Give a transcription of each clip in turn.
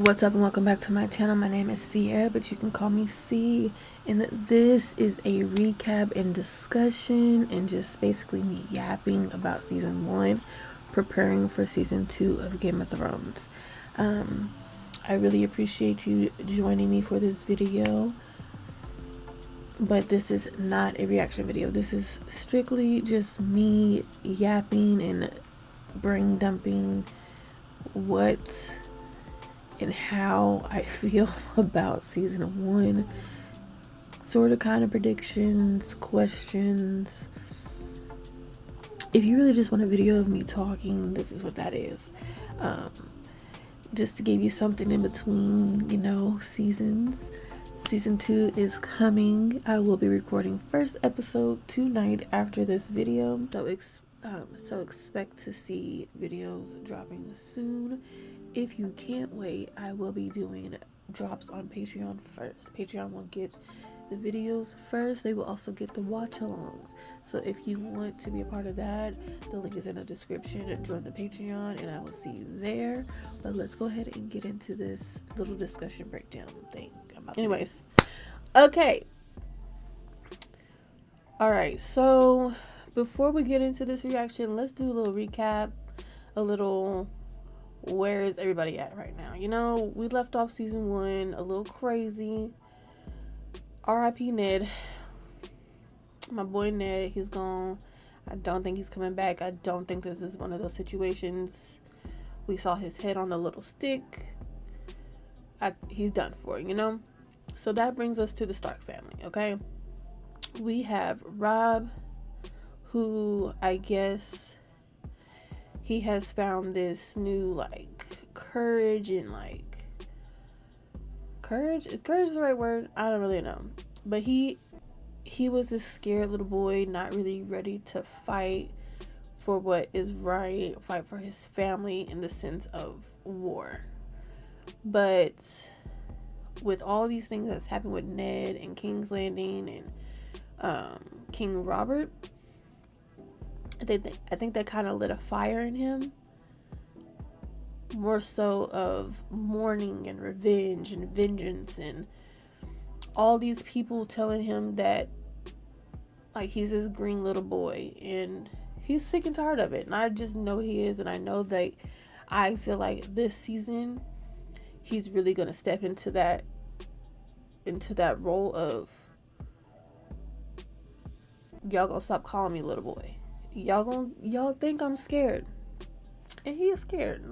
What's up and welcome back to my channel. My name is Sierra, but you can call me C. And this is a recap and discussion and just basically me yapping about season 1, preparing for season 2 of Game of Thrones. I really appreciate you joining me for this video, but this is not a reaction video. This is strictly just me yapping and brain dumping what and how I feel about season 1, sort of kind of predictions, questions. If you really just want a video of me talking, this is what that is. Just to give you something in between, seasons. Season 2 is coming. I will be recording first episode tonight after this video. So expect to see videos dropping soon. If you can't wait, I will be doing drops on Patreon first. Patreon will get the videos first. They will also get the watch-alongs. So if you want to be a part of that, the link is in the description. Join the Patreon and I will see you there. But let's go ahead and get into this little discussion breakdown thing. Anyways, okay. Alright, so before we get into this reaction, let's do a little recap, a little where is everybody at right now. We left off season 1 a little crazy. R.I.P. Ned. My boy Ned, he's gone. I don't think he's coming back. I don't think this is one of those situations. We saw his head on the little stick. He's done for, So that brings us to the Stark family, okay? We have Robb, who I guess he has found this new courage and courage. Is courage the right word? I don't really know. But he was this scared little boy, not really ready to fight for what is right, fight for his family in the sense of war. But with all these things that's happened with Ned and King's Landing and King Robert, I think that kind of lit a fire in him, more so of mourning and revenge and vengeance, and all these people telling him that he's this green little boy, and he's sick and tired of it. And I just know he is, and I know that I feel like this season he's really gonna step into that role of, y'all gonna stop calling me little boy. Y'all think I'm scared. And he is scared.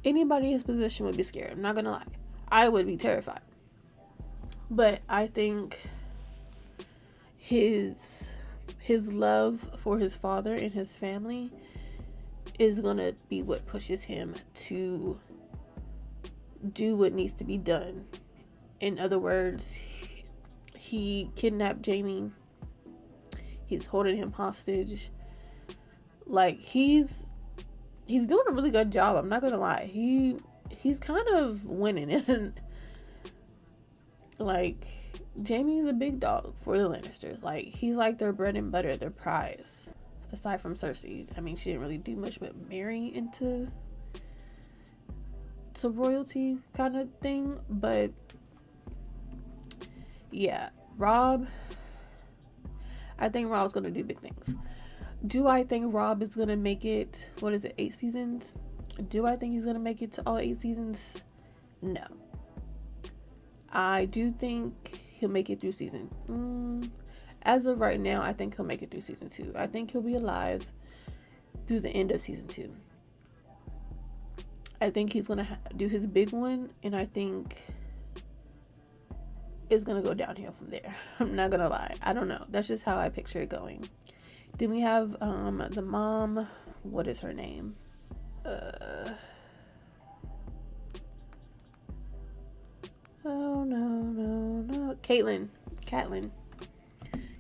Anybody in his position would be scared. I'm not gonna lie. I would be terrified. But I think his love for his father and his family is gonna be what pushes him to do what needs to be done. In other words, he kidnapped Jaime. He's holding him hostage. He's doing a really good job. I'm not gonna lie. He's kind of winning, and Jaime's a big dog for the Lannisters. He's their bread and butter, their prize. Aside from Cersei, I mean, she didn't really do much but marry into royalty kind of thing. But yeah, Robb. I think Robb's gonna do big things. Do I think Robb is gonna make it, 8 seasons? Do I think he's gonna make it to all 8 seasons? No. I do think he'll make it through season. As of right now, I think he'll make it through season 2. I think he'll be alive through the end of season 2. I think he's gonna do his big one, and I think it's gonna go downhill from there. I'm not gonna lie. I don't know. That's just how I picture it going. Then we have the mom. What is her name? Oh no. Catelyn. Is it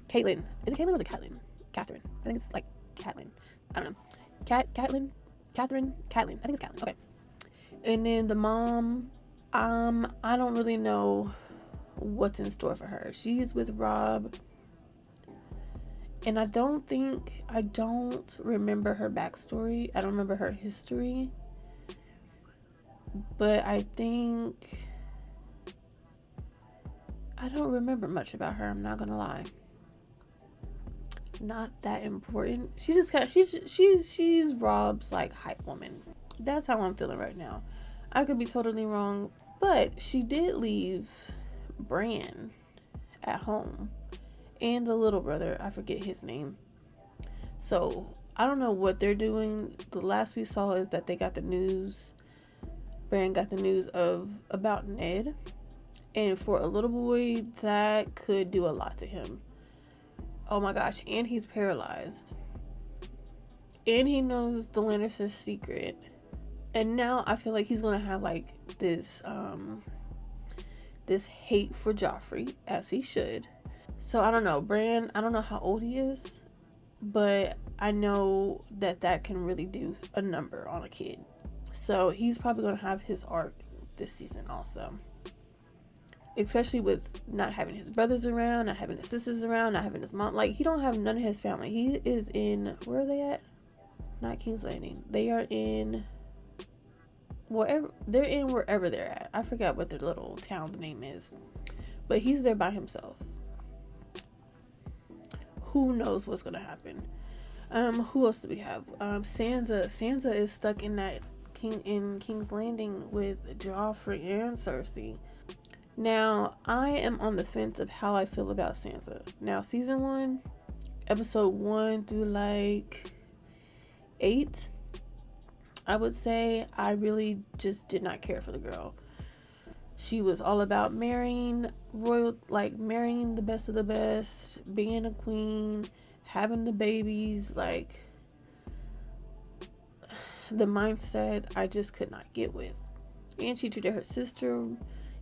Caitlyn or is it Catelyn? Catherine. I think it's Catelyn. I don't know. Catelyn. I think it's Catelyn. Okay. And then the mom. I don't really know what's in store for her. She's with Robb, and I don't remember her backstory. I don't remember her history. But I think I don't remember much about her. I'm not gonna lie. Not that important. She's just kind of she's Rob's like hype woman. That's how I'm feeling right now. I could be totally wrong, but she did leave Bran at home and the little brother. I forget his name. So I don't know what they're doing. The last we saw is that they got the news. Bran got the news about Ned, and for a little boy, that could do a lot to him. Oh my gosh, and he's paralyzed. And he knows the Lannisters' secret. And now I feel like he's gonna have like this hate for Joffrey, as he should. So I don't know, Bran, I don't know how old he is, but I know that can really do a number on a kid. So he's probably gonna have his arc this season also. Especially with not having his brothers around, not having his sisters around, not having his mom. Like, he don't have none of his family. He is in, where are they at? Not King's Landing. They are in wherever they're at. I forgot what their little town's name is. But he's there by himself. Who knows what's gonna happen? Who else do we have? Sansa. Sansa is stuck in that King's Landing with Joffrey and Cersei. Now, I am on the fence of how I feel about Sansa. Now, season 1, episode 1 through like 8, I would say I really just did not care for the girl. She was all about marrying marrying the best of the best, being a queen, having the babies, like the mindset I just could not get with. And she treated her sister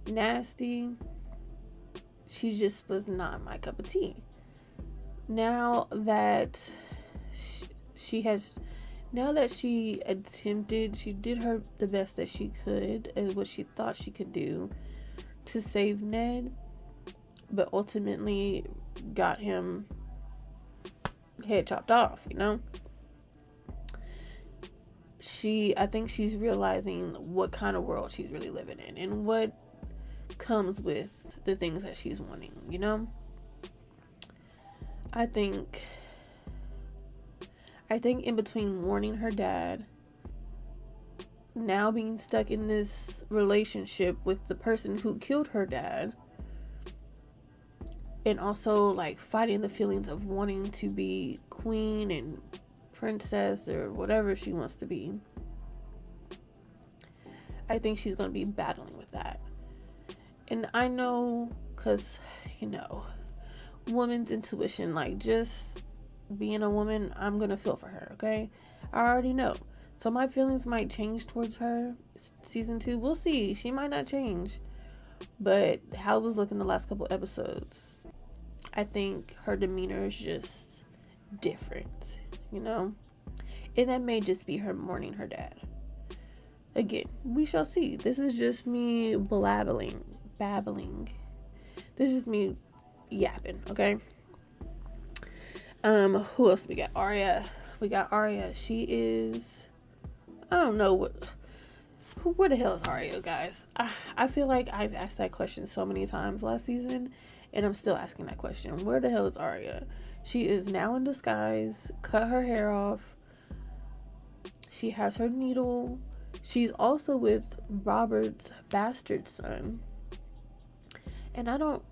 nasty. She just was not my cup of tea. Now that she attempted, she did the best that she could and what she thought she could do to save Ned, but ultimately got him head chopped off, you know? I think she's realizing what kind of world she's really living in and what comes with the things that she's wanting, you know? I think in between warning her dad, now being stuck in this relationship with the person who killed her dad, and also like fighting the feelings of wanting to be queen and princess or whatever she wants to be, I think she's going to be battling with that. And I know, because, woman's intuition, like, just being a woman, I'm going to feel for her, okay? I already know. So my feelings might change towards her. Season 2, we'll see. She might not change. But how it was looking the last couple episodes, I think her demeanor is just different, you know? And that may just be her mourning her dad. Again, we shall see. This is just me babbling. This is me yapping, okay? Who else we got? Arya. We got Arya. She is, I don't know where the hell is Arya, guys? I feel like I've asked that question so many times last season, and I'm still asking that question. Where the hell is Arya? She is now in disguise, cut her hair off. She has her needle. She's also with Robert's bastard son. And I don't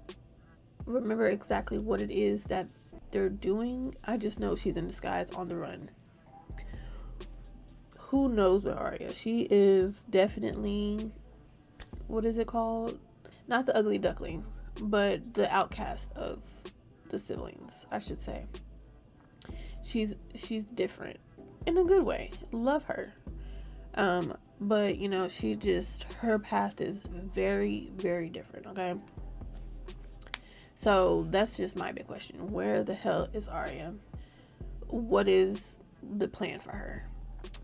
remember exactly what it is that they're doing. I just know she's in disguise on the run. Who knows with Arya? She is definitely, what is it called? Not the ugly duckling, but the outcast of the siblings, I should say. She's different in a good way. Love her. But her path is very, very different, okay? So that's just my big question. Where the hell is Arya? What is the plan for her?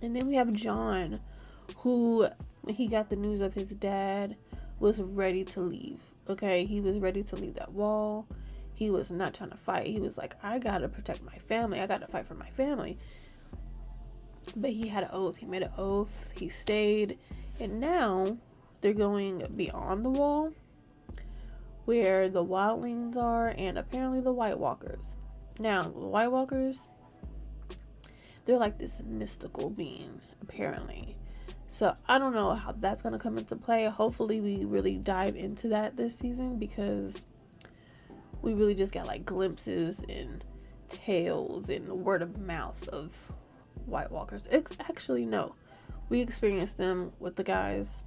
And then we have Jon, who, when he got the news of his dad, was ready to leave. Okay, he was ready to leave that wall. He was not trying to fight. He was like, I gotta protect my family. I gotta fight for my family. But he had an oath. He made an oath. He stayed. And now they're going beyond the wall where the wildlings are and apparently the White Walkers. Now, the White Walkers, they're like this mystical being, apparently. So I don't know how that's going to come into play. Hopefully we really dive into that this season, because we really just got like glimpses and tales and word of mouth of White Walkers. Actually, no. We experienced them with the guys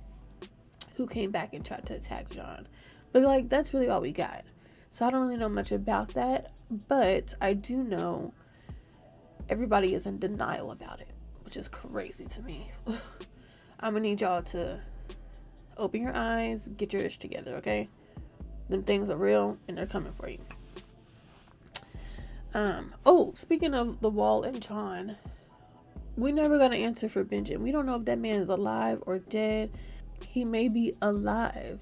who came back and tried to attack Jon. But like, that's really all we got. So I don't really know much about that. But I do know everybody is in denial about it, which is crazy to me. I'm gonna need y'all to open your eyes, get your ish together, okay? Them things are real and they're coming for you. Oh, speaking of the wall and Jon, we never got an answer for Benjen. We don't know if that man is alive or dead. He may be alive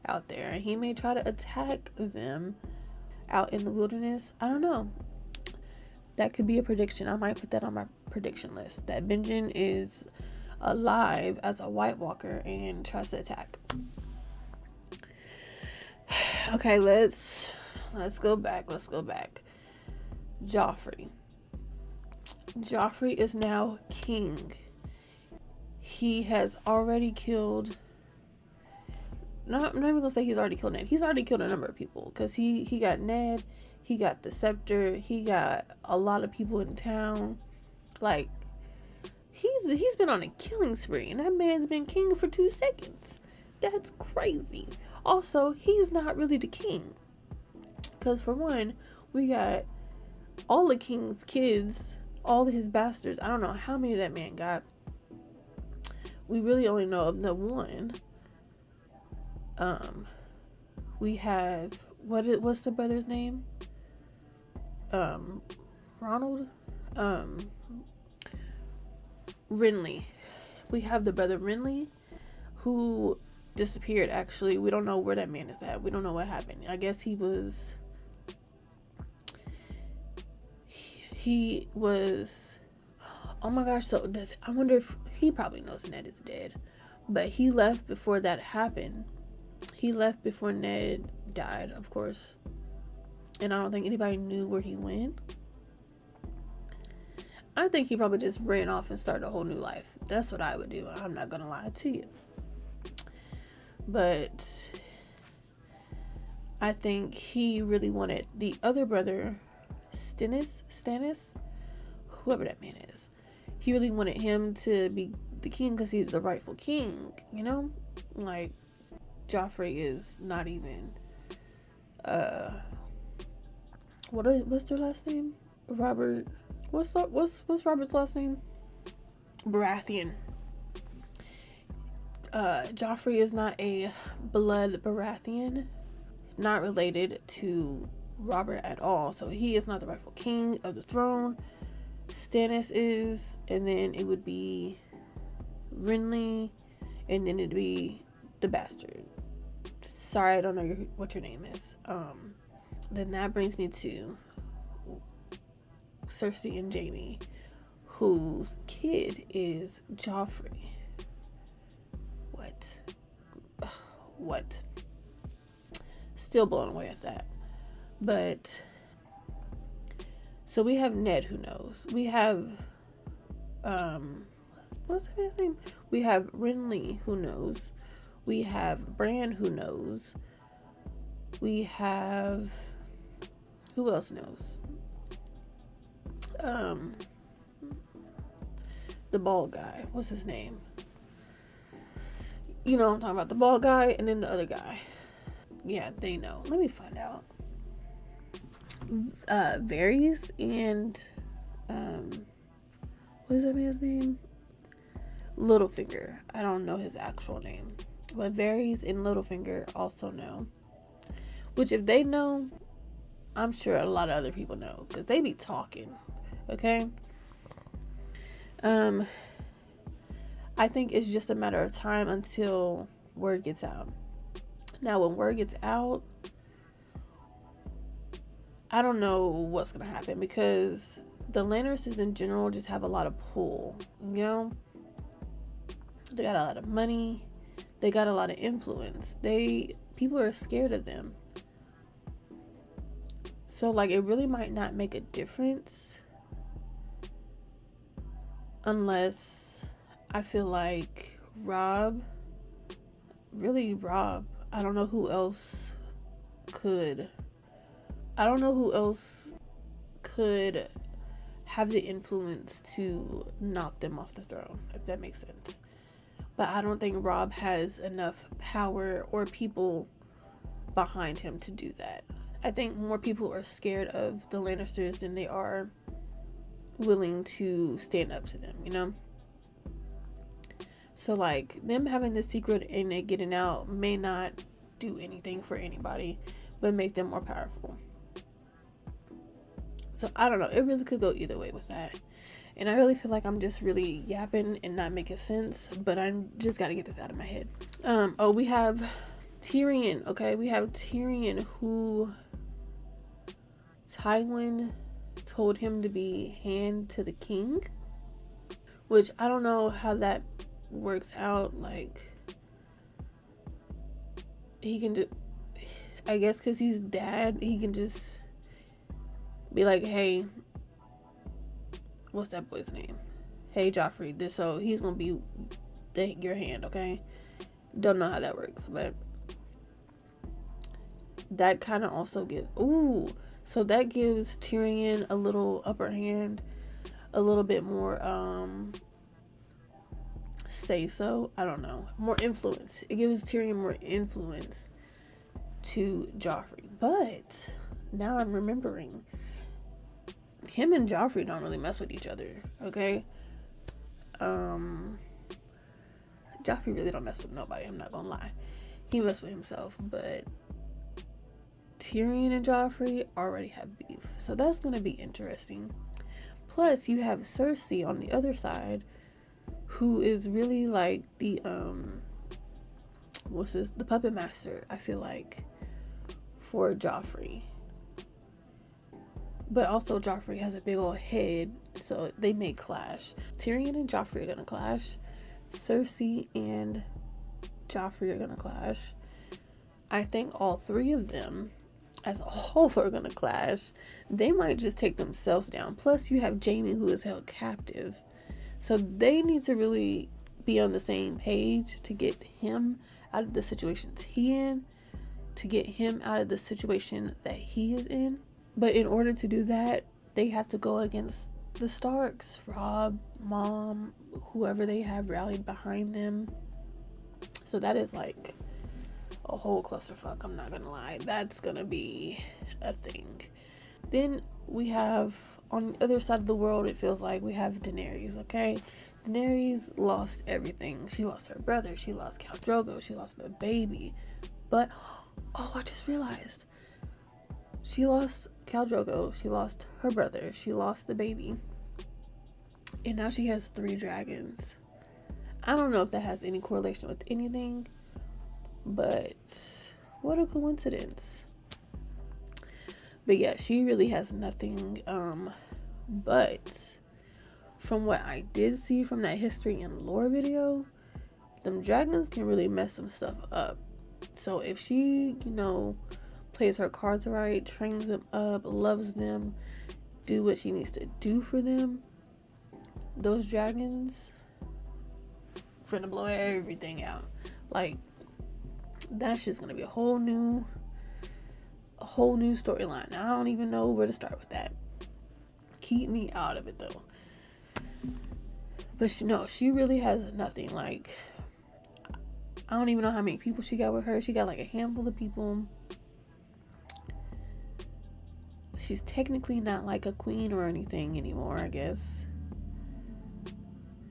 out there. He may try to attack them out in the wilderness. I don't know. That could be a prediction. I might put that on my prediction list. That Benjen is alive as a White Walker and tries to attack. Okay, let's go back. Joffrey is now king. He has already killed, I'm not even gonna say he's already killed Ned. He's already killed a number of people, because he got Ned, he got the scepter, he got a lot of people in town. Like, he's been on a killing spree, and that man's been king for 2 seconds. That's crazy. Also, he's not really the king, because for one, we got all the king's kids, all of his bastards. I don't know how many that man got. We really only know of the one. We have, what's the brother's name? Ronald? Renly. We have the brother Renly, who disappeared, actually. We don't know where that man is at. We don't know what happened. I guess he was, oh my gosh, so I wonder if he probably knows Ned is dead. But he left before that happened. He left before Ned died, of course. And I don't think anybody knew where he went. I think he probably just ran off and started a whole new life. That's what I would do. I'm not gonna lie to you. But I think he really wanted the other brother, Stannis, whoever that man is. He really wanted him to be the king because he's the rightful king, you know? Like, Joffrey is not even, what's their last name? Robert, what's Robert's last name? Baratheon. Joffrey is not a blood Baratheon, not related to Robert at all, so he is not the rightful king of the throne. Stannis is, and then it would be Renly, and then it'd be the bastard. Sorry, I don't know what your name is. Then that brings me to Cersei and Jaime, whose kid is Joffrey. What? Still blown away at that. But so we have Ned who knows. We have what's his name? We have Renly who knows. We have Bran who knows. We have, who else knows? The bald guy. What's his name? You know what I'm talking about. The bald guy and then the other guy. Yeah, they know. Let me find out. Varys and what is that man's name? Littlefinger. I don't know his actual name, but Varys and Littlefinger also know. Which, if they know, I'm sure a lot of other people know, because they be talking. Okay. I think it's just a matter of time until word gets out. Now, when word gets out, I don't know what's gonna happen, because the Lannisters in general just have a lot of pull, you know? They got a lot of money. They got a lot of influence. People are scared of them. So like it really might not make a difference unless I feel like Rob, I don't know who else could have the influence to knock them off the throne, if that makes sense. But I don't think Rob has enough power or people behind him to do that. I think more people are scared of the Lannisters than they are willing to stand up to them, you know? So like them having the secret and it getting out may not do anything for anybody, but make them more powerful. So I don't know. It really could go either way with that. And I really feel like I'm just really yapping and not making sense, but I just got to get this out of my head. We have Tyrion. Okay, we have Tyrion who Tywin told him to be hand to the king, which I don't know how that works out. Like he can just, I guess because he's dad, he can just be like, hey, what's that boy's name? Hey, Joffrey, this, so he's gonna be your hand, okay? Don't know how that works, but that kind of also gives, so that gives Tyrion a little upper hand, a little bit more, I don't know, more influence. It gives Tyrion more influence to Joffrey. But now I'm remembering, him and Joffrey don't really mess with each other, okay? Joffrey really don't mess with nobody, I'm not gonna lie. He mess with himself, but Tyrion and Joffrey already have beef. So that's gonna be interesting. Plus, you have Cersei on the other side, who is really like the the puppet master, I feel like, for Joffrey. But also Joffrey has a big old head, so they may clash. Tyrion and Joffrey are gonna clash. Cersei and Joffrey are gonna clash. I think all three of them as a whole are gonna clash. They might just take themselves down. Plus you have Jaime, who is held captive. So they need to really be on the same page to get him out of the situations he in, to get him out of the situation that he is in. But in order to do that, they have to go against the Starks, Robb, Mom, whoever they have rallied behind them. So that is like a whole clusterfuck, I'm not gonna lie. That's gonna be a thing. Then we have, on the other side of the world, it feels like we have Daenerys, okay? Daenerys lost everything. She lost her brother, she lost Khal Drogo, she lost the baby. But, I just realized, she lost Khal Drogo, she lost her brother, she lost the baby, and now she has 3 dragons. I don't know if that has any correlation with anything, but what a coincidence. But yeah, she really has nothing. But from what I did see from that history and lore video, them dragons can really mess some stuff up. So if she, plays her cards right, trains them up, loves them, do what she needs to do for them, those dragons finna blow everything out. Like, that's just gonna be a whole new storyline. I don't even know where to start with that. Keep me out of it though. But she really has nothing. Like, I don't even know how many people she got with her. She got like a handful of people. She's technically not like a queen or anything anymore, I guess.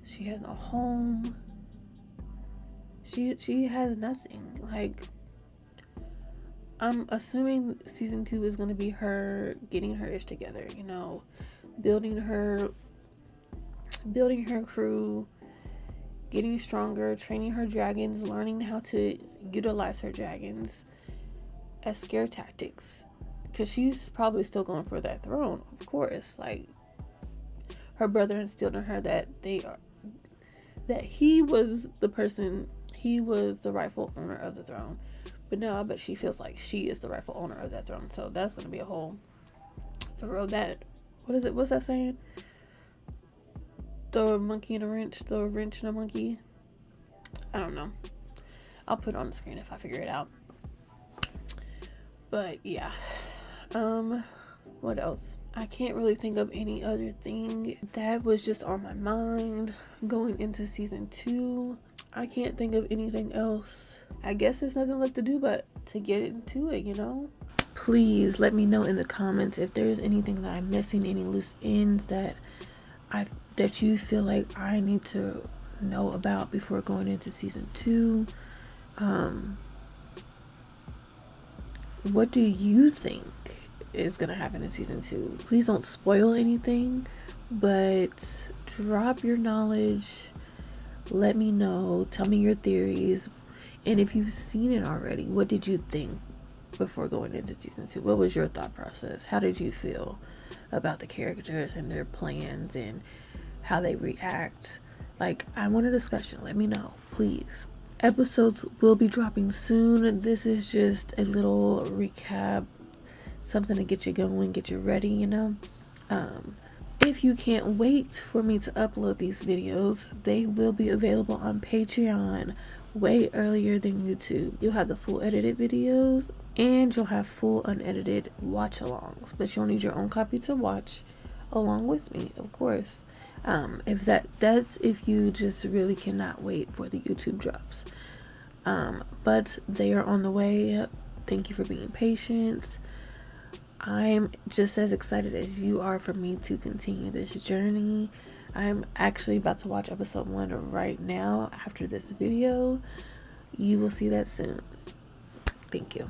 She has no home. She has nothing. Like, I'm assuming season 2 is going to be her getting her ish together, building her crew, getting stronger, training her dragons, learning how to utilize her dragons as scare tactics, because she's probably still going for that throne, of course. Like, her brother instilled in her that that he was the person, he was the rightful owner of the throne. But now I bet she feels like she is the rightful owner of that throne. So that's gonna be a whole the road that, what is it? What's that saying? The monkey and a wrench, the wrench and a monkey. I don't know. I'll put it on the screen if I figure it out. But yeah. What else? I can't really think of any other thing that was just on my mind going into season 2. I can't think of anything else. I guess there's nothing left to do but to get into it, you know? Please let me know in the comments if there's anything that I'm missing, any loose ends that you feel like I need to know about before going into season 2. What do you think is gonna happen in season 2? Please don't spoil anything, but drop your knowledge. Let me know. Tell me your theories. And if you've seen it already, what did you think before going into season 2? What was your thought process? How did you feel about the characters and their plans and how they react? Like, I want a discussion. Let me know, please. Episodes will be dropping soon. This is just a little recap, something to get you going, get you ready, you know. If you can't wait for me to upload these videos, they will be available on Patreon way earlier than YouTube. You'll have the full edited videos and you'll have full unedited watch alongs, but you'll need your own copy to watch along with me, of course. If you just really cannot wait for the YouTube drops. But they are on the way. Thank you for being patient. I'm just as excited as you are for me to continue this journey. I'm actually about to watch episode 1 right now after this video. You will see that soon. Thank you.